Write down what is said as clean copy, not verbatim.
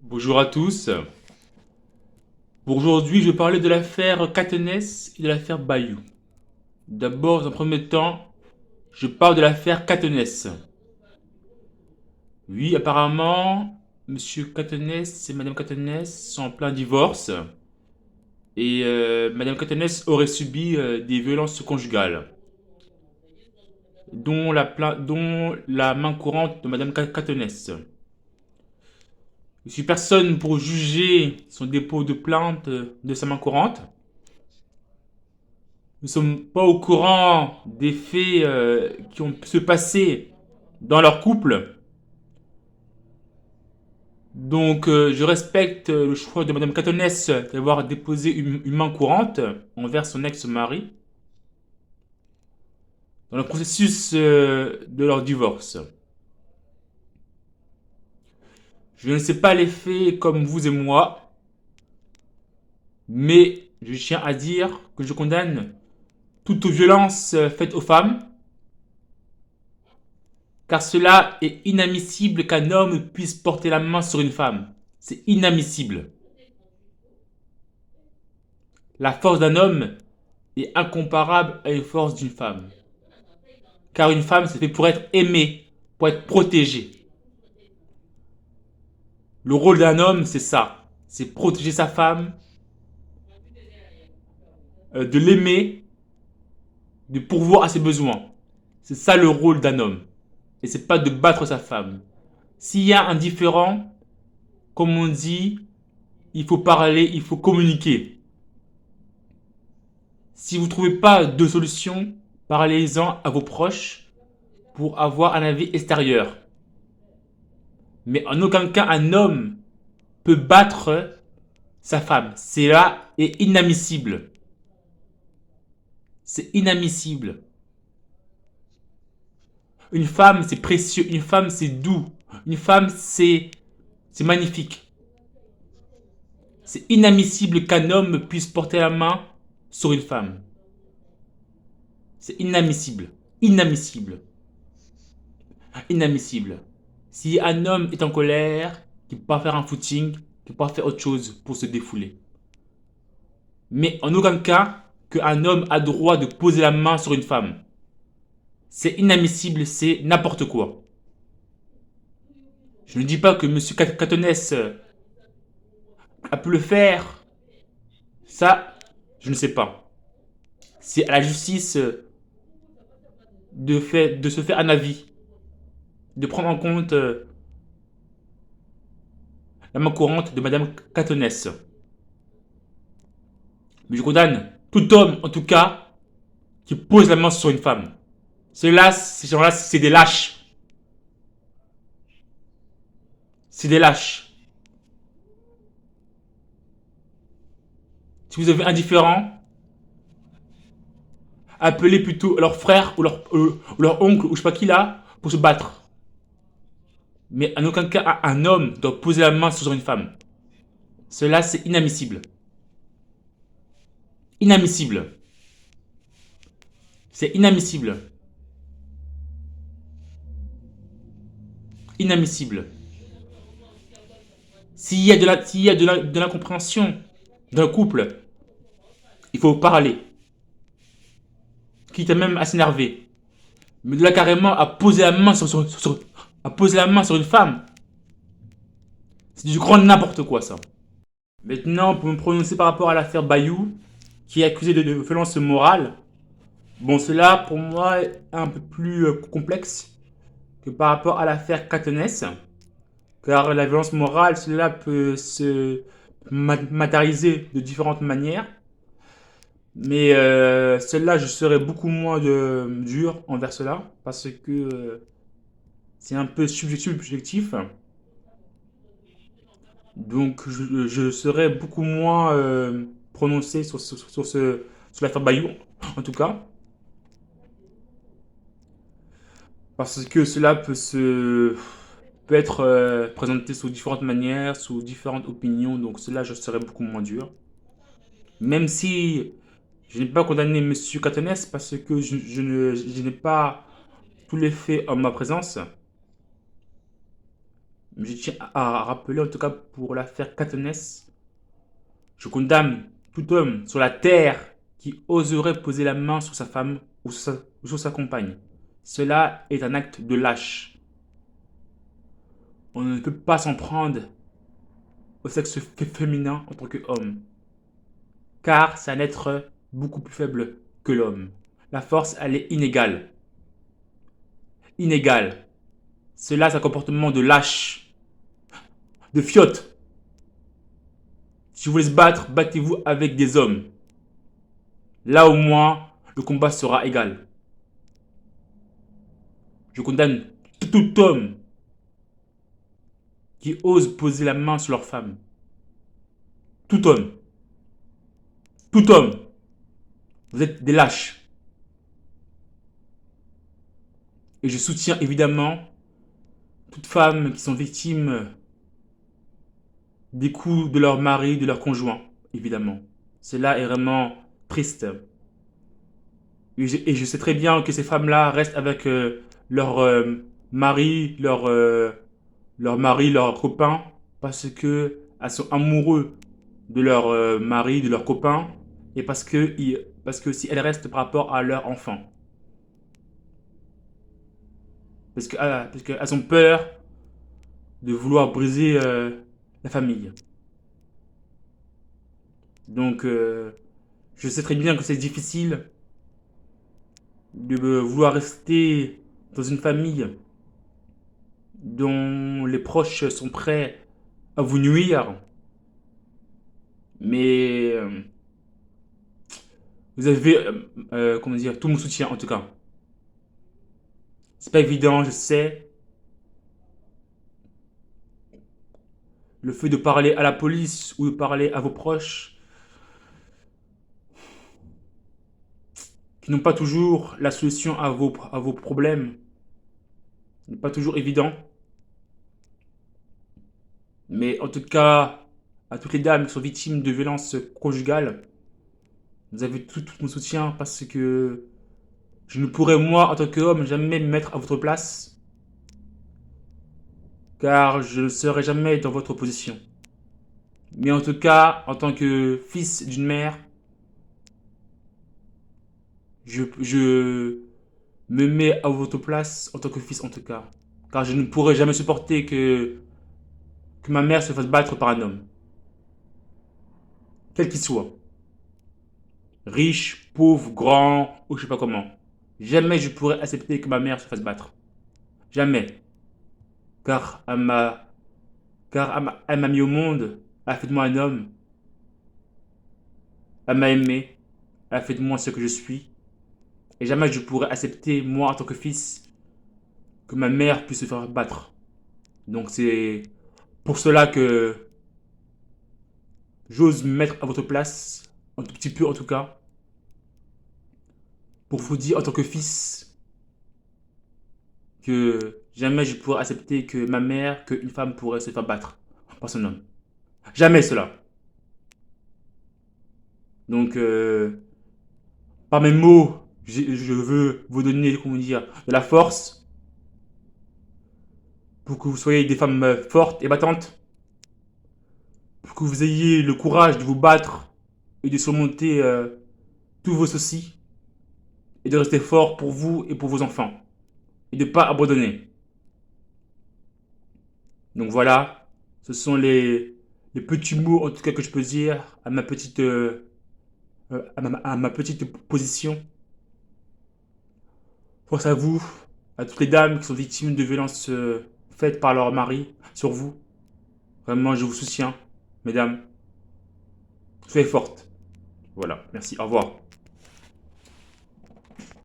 Bonjour à tous. Pour aujourd'hui, je vais parler de l'affaire Catenès et de l'affaire Bayou. D'abord, dans un premier temps, je parle de l'affaire Catenès. Oui, apparemment, Monsieur Catenès et Madame Catenès sont en plein divorce et Madame Catenès aurait subi des violences conjugales, dont la main courante de Madame Catenès. Je suis personne pour juger son dépôt de plainte de sa main courante. Nous ne sommes pas au courant des faits qui ont pu se passer dans leur couple. Donc, je respecte le choix de Madame Catonès d'avoir déposé une main courante envers son ex-mari dans le processus de leur divorce. Je ne sais pas les faits comme vous et moi, mais je tiens à dire que je condamne toute violence faite aux femmes, car cela est inadmissible qu'un homme puisse porter la main sur une femme. C'est inadmissible. La force d'un homme est incomparable à une force d'une femme. Car une femme, c'est fait pour être aimée, pour être protégée. Le rôle d'un homme, c'est ça. C'est protéger sa femme, de l'aimer, de pourvoir à ses besoins. C'est ça le rôle d'un homme. Et c'est pas de battre sa femme. S'il y a un différend, comme on dit, il faut parler, il faut communiquer. Si vous ne trouvez pas de solution, parlez-en à vos proches pour avoir un avis extérieur. Mais en aucun cas, un homme peut battre sa femme. C'est là et inadmissible. C'est inadmissible. Une femme, c'est précieux. Une femme, c'est doux. Une femme, c'est magnifique. C'est inadmissible qu'un homme puisse porter la main sur une femme. C'est inadmissible. Inadmissible. Inadmissible. Si un homme est en colère, il peut pas faire un footing, il peut pas faire autre chose pour se défouler. Mais en aucun cas qu'un homme a droit de poser la main sur une femme. C'est inadmissible, c'est n'importe quoi. Je ne dis pas que M. Catonès a pu le faire. Ça, je ne sais pas. C'est à la justice de se faire un avis, de prendre en compte la main courante de Mme Catonès. Mais je condamne tout homme, en tout cas, qui pose la main sur une femme. Ces gens-là, c'est des lâches. C'est des lâches. Si vous avez un différend, appelez plutôt leur frère ou leur oncle ou je sais pas qui là pour se battre. Mais en aucun cas un homme doit poser la main sur une femme. Cela c'est inadmissible. Inadmissible. C'est inadmissible. Inadmissible. S'il y a de l'incompréhension d'un couple, il faut parler. Quitte même à s'énerver. Mais de là carrément à poser la main à poser la main sur une femme, c'est du grand n'importe quoi ça. Maintenant, pour me prononcer par rapport à l'affaire Bayou, qui est accusé de violence morale, bon, cela pour moi est un peu plus complexe que par rapport à l'affaire Catenès, car la violence morale, cela peut se matérialiser de différentes manières, mais celle-là, je serais beaucoup moins dur envers cela, parce que c'est un peu subjectif. Donc, je serais beaucoup moins prononcé sur l'affaire Bayou, en tout cas, parce que cela peut être présenté sous différentes manières, sous différentes opinions, donc cela, je serais beaucoup moins dur. Même si je n'ai pas condamné Monsieur Catanès parce que je n'ai pas tous les faits en ma présence, Je tiens à rappeler, en tout cas pour l'affaire Catonès, je condamne tout homme sur la terre qui oserait poser la main sur sa femme ou sur sa compagne. Cela est un acte de lâche. On ne peut pas s'en prendre au sexe féminin en tant qu'homme, car c'est un être beaucoup plus faible que l'homme. La force, elle est inégale. Inégale. Cela, c'est un comportement de lâche, de fiotte. Si vous voulez se battre, battez-vous avec des hommes. Là au moins, le combat sera égal. Je condamne tout homme qui ose poser la main sur leur femme. Tout homme. Tout homme. Vous êtes des lâches. Et je soutiens évidemment toutes femmes qui sont victimes des coups de leur mari, de leur conjoint, évidemment. Cela est vraiment triste. Et je sais très bien que ces femmes-là restent avec leur mari, leur mari, leur copain, parce que elles sont amoureux de leur mari, de leur copain, et parce que si elles restent par rapport à leur enfant. Parce qu'elles ont peur de vouloir briser la famille. Donc, je sais très bien que c'est difficile de vouloir rester dans une famille dont les proches sont prêts à vous nuire, mais vous avez, comment dire, tout mon soutien en tout cas. C'est pas évident, je sais. Le fait de parler à la police ou de parler à vos proches, qui n'ont pas toujours la solution à vos problèmes, n'est pas toujours évident. Mais en tout cas, à toutes les dames qui sont victimes de violences conjugales, vous avez tout mon soutien parce que je ne pourrais, moi, en tant qu'homme, jamais me mettre à votre place, car je ne serai jamais dans votre position. Mais en tout cas, en tant que fils d'une mère, je me mets à votre place en tant que fils en tout cas. Car je ne pourrais jamais supporter que ma mère se fasse battre par un homme, quel qu'il soit. Riche, pauvre, grand, ou je sais pas comment. Jamais je pourrais accepter que ma mère se fasse battre. Jamais. Car elle m'a mis au monde, elle a fait de moi un homme, elle m'a aimé, elle a fait de moi ce que je suis. Et jamais je pourrais accepter, moi en tant que fils, que ma mère puisse se faire battre. Donc c'est pour cela que j'ose me mettre à votre place, un tout petit peu en tout cas, pour vous dire en tant que fils que jamais je pourrais accepter que ma mère, qu'une femme pourrait se faire battre par son homme. Jamais cela. Donc, par mes mots, je veux vous donner, comment dire, de la force pour que vous soyez des femmes fortes et battantes, pour que vous ayez le courage de vous battre et de surmonter tous vos soucis et de rester fort pour vous et pour vos enfants et de ne pas abandonner. Donc voilà, ce sont les petits mots en tout cas que je peux dire à à ma petite position. Force à vous, à toutes les dames qui sont victimes de violences faites par leur mari sur vous. Vraiment, je vous soutiens, mesdames. Soyez fortes. Voilà, merci, au revoir.